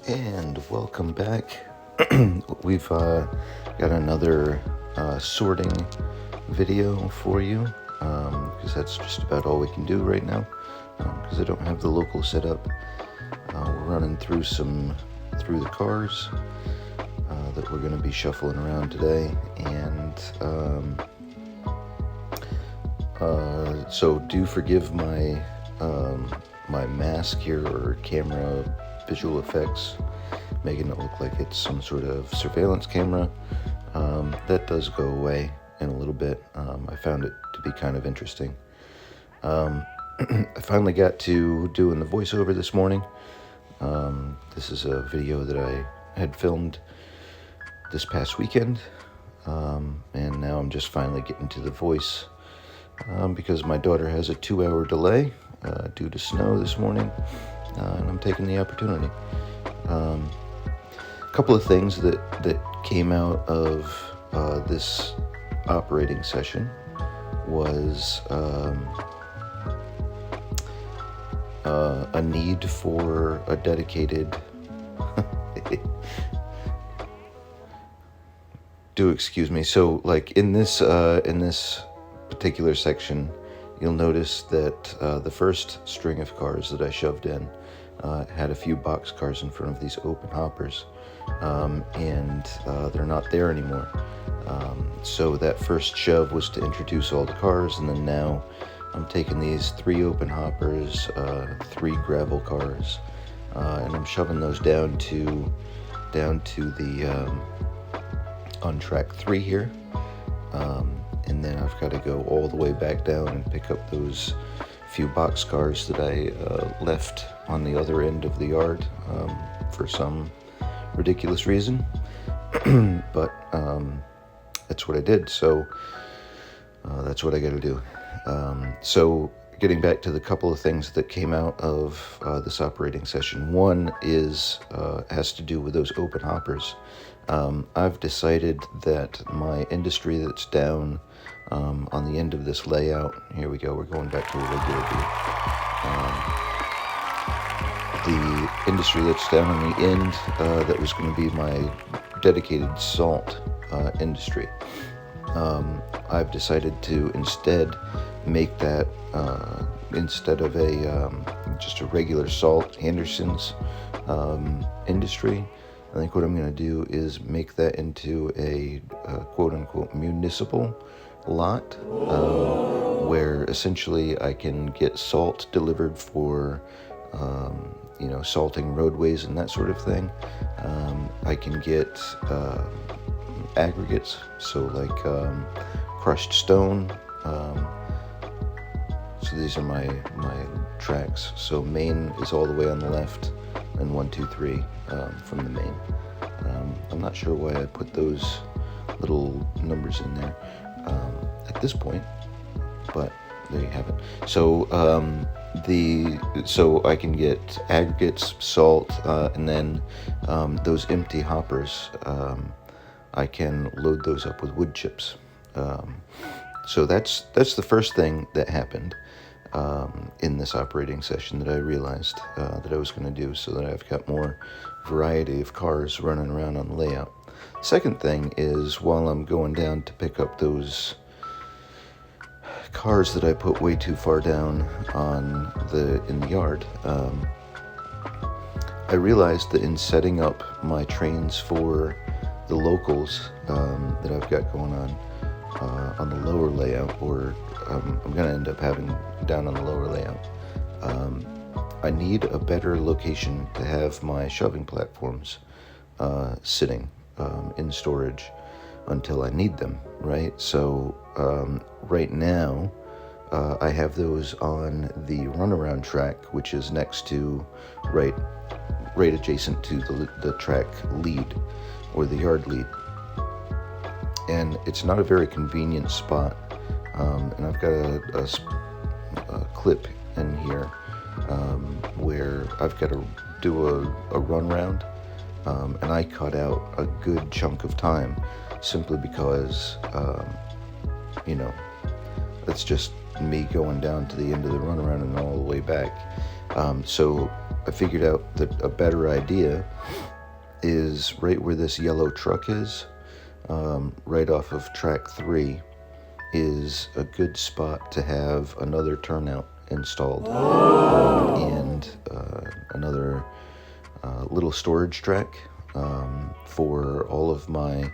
And welcome back. We've got another sorting video for you because that's just about all we can do right now because I don't have the local set up. We're running through the cars that we're going to be shuffling around today, and so do forgive my my mask here or camera visual effects, making it look like it's some sort of surveillance camera. That does go away in a little bit. I found it to be kind of interesting. I finally got to doing the voiceover this morning. This is a video that I had filmed this past weekend, and now I'm just finally getting to the voice because my daughter has a 2-hour delay due to snow this morning, and I'm taking the opportunity. A couple of things that came out of this operating session was a need for a dedicated do excuse me. So like in this particular section, you'll notice that the first string of cars that I shoved in had a few box cars in front of these open hoppers, and they're not there anymore. So that first shove was to introduce all the cars, and then now I'm taking these 3 open hoppers, 3 gravel cars, and I'm shoving those down to the on track 3 here, and then I've got to go all the way back down and pick up those few box cars that I left on the other end of the yard for some ridiculous reason. But that's what I did, so that's what I got to do. So getting back to the couple of things that came out of this operating session. One is has to do with those open hoppers. I've decided that my industry that's down on the end of this layout, here we go, we're going back to a regular view. The industry that's down on the end, that was going to be my dedicated salt industry. I've decided to instead make that, instead of just a regular salt Anderson's industry, I think what I'm going to do is make that into a quote-unquote municipal lot, where essentially I can get salt delivered for, salting roadways and that sort of thing. I can get aggregates, so like crushed stone. So these are my tracks. So Main is all the way on the left, and 1, 2, 3 from the main. I'm not sure why I put those little numbers in there at this point, but there you have it. So so I can get aggregates, salt, and then those empty hoppers, I can load those up with wood chips. So that's the first thing that happened in this operating session that I realized that I was going to do, so that I've got more variety of cars running around on the layout. Second thing is, while I'm going down to pick up those cars that I put way too far down in the yard, I realized that in setting up my trains for the locals that I've got going on the lower layout, or I'm going to end up having down on the lower layout, I need a better location to have my shoving platforms sitting in storage until I need them, right? So right now I have those on the runaround track, which is next to right adjacent to the track lead, or the yard lead, and it's not a very convenient spot, and I've got a clip in here where I've got to do a run round, and I cut out a good chunk of time simply because that's just me going down to the end of the runaround and all the way back. So I figured out that a better idea is right where this yellow truck is, right off of track 3, is a good spot to have another turnout installed, and another little storage track for all of my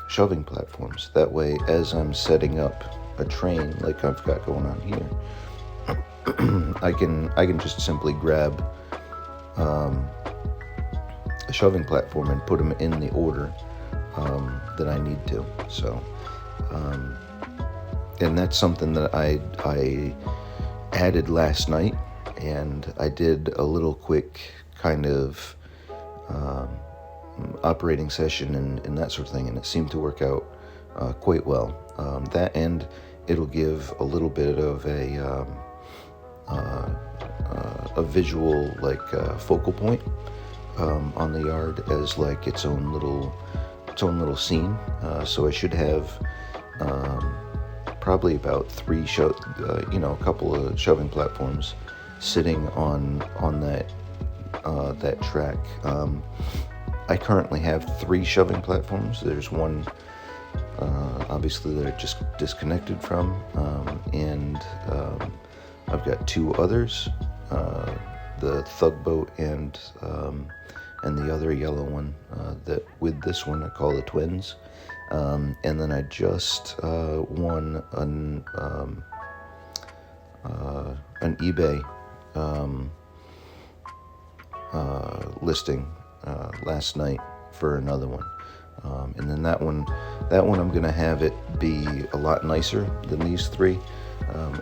shoving platforms. That way, as I'm setting up a train like I've got going on here, I can just simply grab a shoving platform and put them in the order that I need to. So, and that's something that I added last night, and I did a little quick kind of operating session and that sort of thing, and it seemed to work out quite well. That, and it'll give a little bit of a visual, like focal point on the yard as like its own little scene. So I should have probably about a couple of shoving platforms sitting on that track. I currently have 3 shoving platforms. There's one obviously that I just disconnected from, and I've got 2 others, the Thugboat and the other yellow one that with this one I call the twins. And then I just won an eBay listing last night for another one. And then that one I'm gonna have it be a lot nicer than these 3,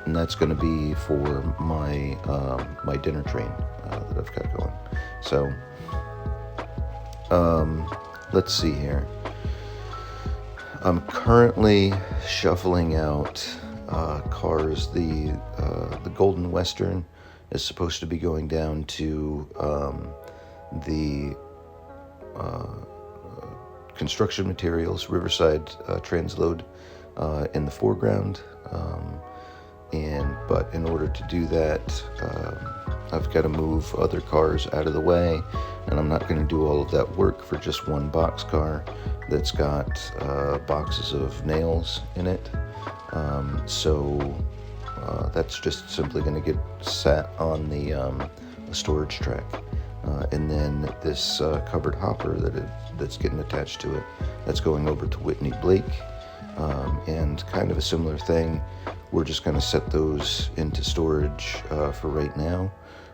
and that's gonna be for my my dinner train that I've got going. So let's see here. I'm currently shuffling out cars. The Golden Western is supposed to be going down to the construction materials, Riverside Transload, in the foreground. But in order to do that, I've got to move other cars out of the way, and I'm not going to do all of that work for just one boxcar that's got boxes of nails in it. So that's just simply going to get sat on the storage track. And then this covered hopper that's getting attached to it, that's going over to Whitney Blake. And kind of a similar thing, we're just going to set those into storage for right now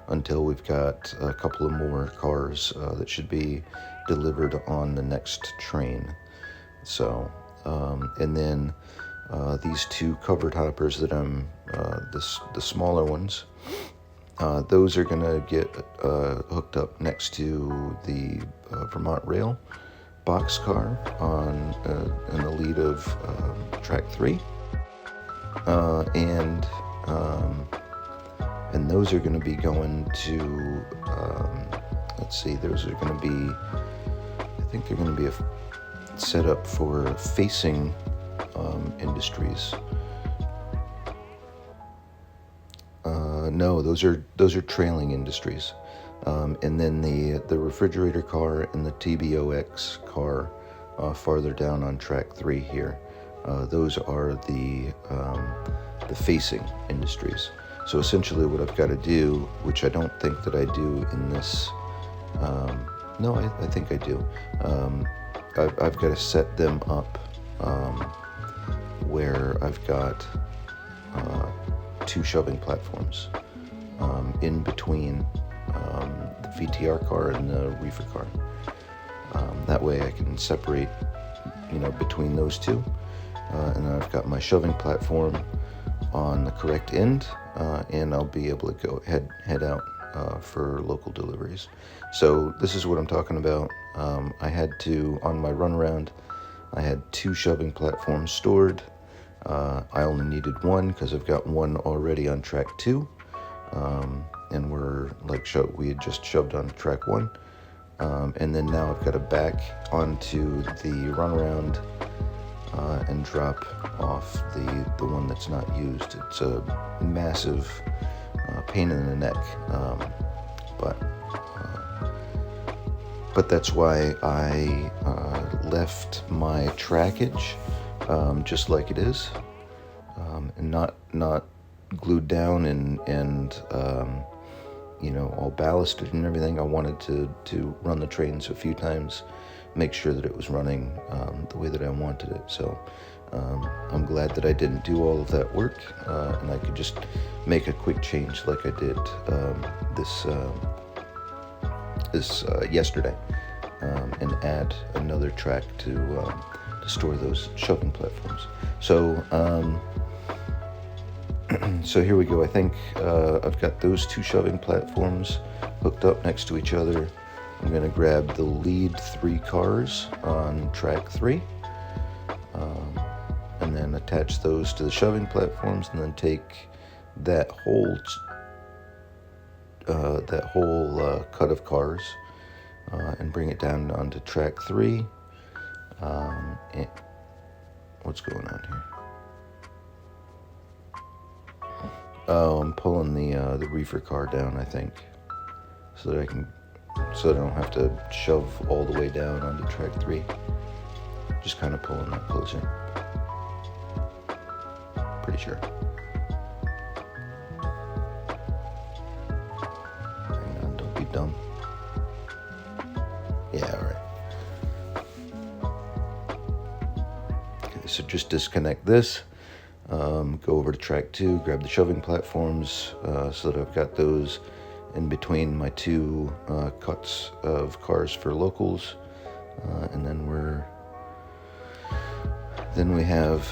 until we've got a couple of more cars that should be delivered on the next train. So, and then these 2 covered hoppers that I'm, the smaller ones, those are going to get hooked up next to the Vermont Rail boxcar in the lead of track 3, and those are going to be going to let's see, those are going to be, I think they're going to be set up for Facing Industries. No, those are Trailing Industries. And then the refrigerator car and the TBOX car farther down on track 3 here, those are the Facing Industries. So essentially what I've got to do, which I don't think that I do in this, no, I think I do. I've got to set them up where I've got 2 shoving platforms in between the VTR car and the reefer car. That way I can separate, between those 2. And then I've got my shoving platform on the correct end, and I'll be able to go head out for local deliveries. So this is what I'm talking about. I had to, on my run around, I had 2 shoving platforms stored. I only needed 1 because I've got 1 already on track 2. And we had just shoved on track 1. And then now I've got to back onto the runaround and drop off the one that's not used. It's a massive pain in the neck. But that's why I left my trackage just like it is, and not glued down and all ballasted and everything. I wanted to run the trains a few times, make sure that it was running the way that I wanted it. So I'm glad that I didn't do all of that work, and I could just make a quick change like I did this yesterday, and add another track to store those shoving platforms. So so here we go. I think I've got those two shoving platforms hooked up next to each other. I'm going to grab the lead 3 cars on track 3, and then attach those to the shoving platforms, and then take that whole cut of cars and bring it down onto track 3. What's going on here? Oh, I'm pulling the reefer car down, I think, so that I don't have to shove all the way down onto track 3. Just kind of pulling that closer. Pretty sure. Hang on, don't be dumb. Yeah, all right. Okay, so just disconnect this. Go over to track 2, grab the shoving platforms so that I've got those in between my 2 cuts of cars for locals, and then we have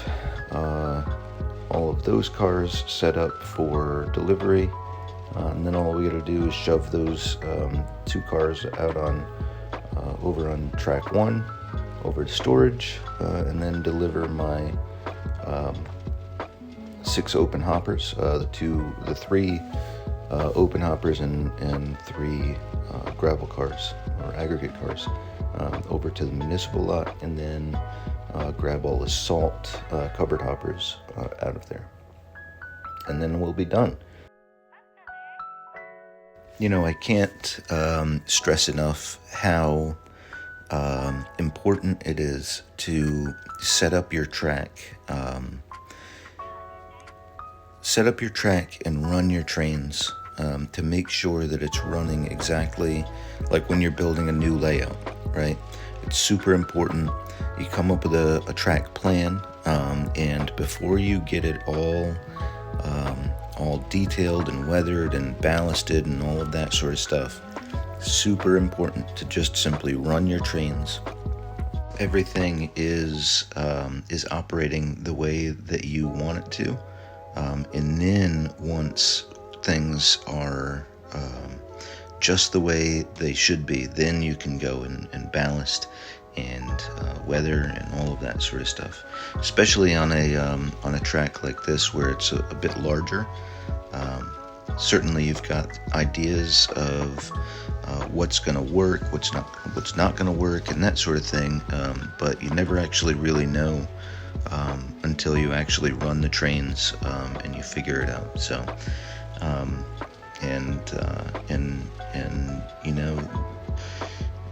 all of those cars set up for delivery, and then all we got to do is shove those 2 cars out on over on track 1 over to storage, and then deliver my 6 open hoppers, the 3 open hoppers and 3 gravel cars or aggregate cars over to the municipal lot, and then grab all the salt covered hoppers out of there, and then we'll be done. I can't stress enough how important it is to set up your track. Set up your track and run your trains to make sure that it's running exactly like when you're building a new layout, right? It's super important. You come up with a track plan, and before you get it all detailed and weathered and ballasted and all of that sort of stuff, super important to just simply run your trains. Everything is operating the way that you want it to. And then once things are just the way they should be, then you can go and ballast and weather and all of that sort of stuff. Especially on a track like this where it's a bit larger. Certainly you've got ideas of what's going to work, what's not going to work, and that sort of thing. But you never actually really know until you actually run the trains and you figure it out. So,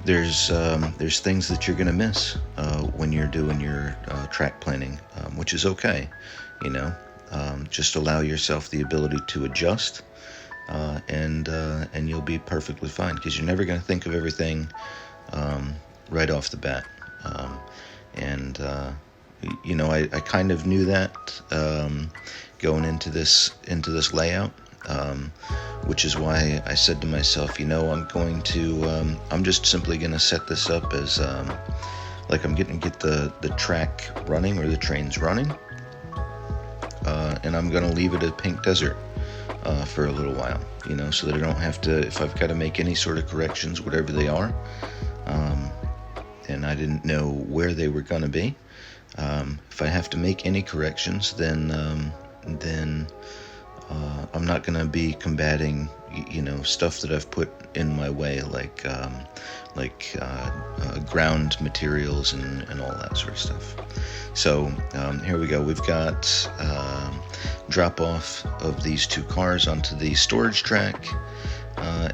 there's things that you're gonna miss when you're doing your track planning, which is okay. Just allow yourself the ability to adjust, and you'll be perfectly fine, because you're never gonna think of everything right off the bat. I kind of knew that going into this layout, which is why I said to myself, I'm just simply going to set this up as like I'm going to get the track running, or the trains running, and I'm going to leave it at Pink Desert for a little while, so that I don't have to, if I've got to make any sort of corrections, whatever they are, and I didn't know where they were going to be. If I have to make any corrections, then I'm not going to be combating, stuff that I've put in my way, like ground materials and all that sort of stuff. So here we go. We've got drop off of these 2 cars onto the storage track,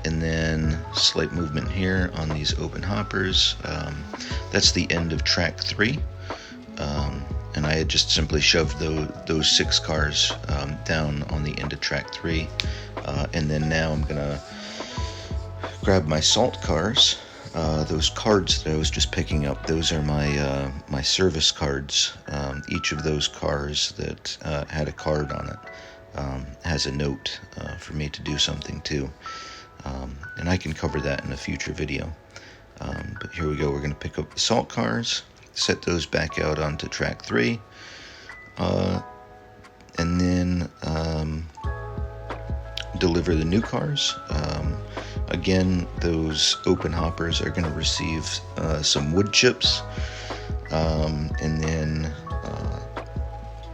and then slight movement here on these open hoppers. That's the end of track 3, and I had just simply shoved those 6 cars down on the end of track 3, and then now I'm gonna grab my salt cars. Those cards that I was just picking up, those are my service cards. Each of those cars that had a card on it has a note for me to do something too. And I can cover that in a future video. But here we go. We're going to pick up the salt cars, set those back out onto track 3, and then deliver the new cars. Again, those open hoppers are going to receive some wood chips, and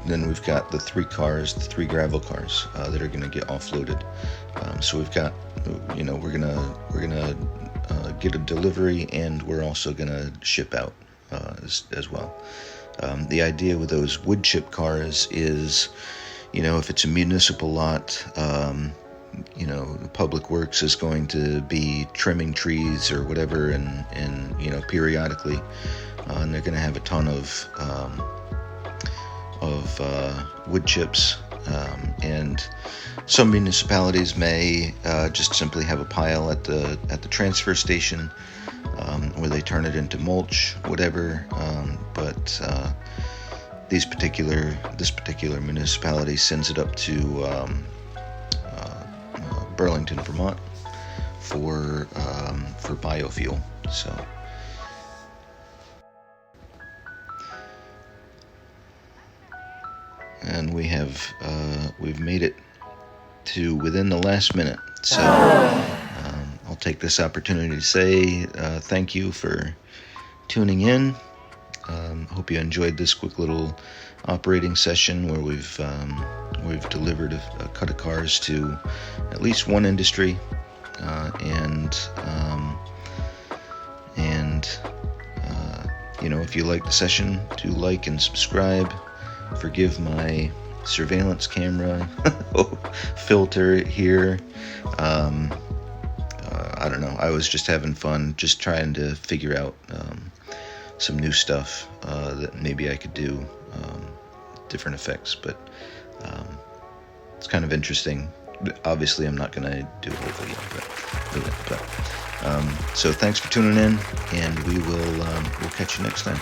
then we've got the 3 cars, the 3 gravel cars that are going to get offloaded. So we've got, we're gonna get a delivery, and we're also gonna ship out as well. The idea with those wood chip cars is, if it's a municipal lot, Public Works is going to be trimming trees or whatever, and periodically, and they're going to have a ton of wood chips, and some municipalities may just simply have a pile at the transfer station, where they turn it into mulch, whatever. But this particular municipality sends it up to Burlington, Vermont, for biofuel. So. And we've made it to within the last minute. So I'll take this opportunity to say thank you for tuning in. Hope you enjoyed this quick little operating session where we've delivered a cut of cars to at least one industry, and if you like the session, do like and subscribe. Forgive my surveillance camera filter here. I don't know. I was just having fun, just trying to figure out some new stuff that maybe I could do, different effects. But it's kind of interesting. Obviously, I'm not going to do a whole video, but so thanks for tuning in, and we'll catch you next time.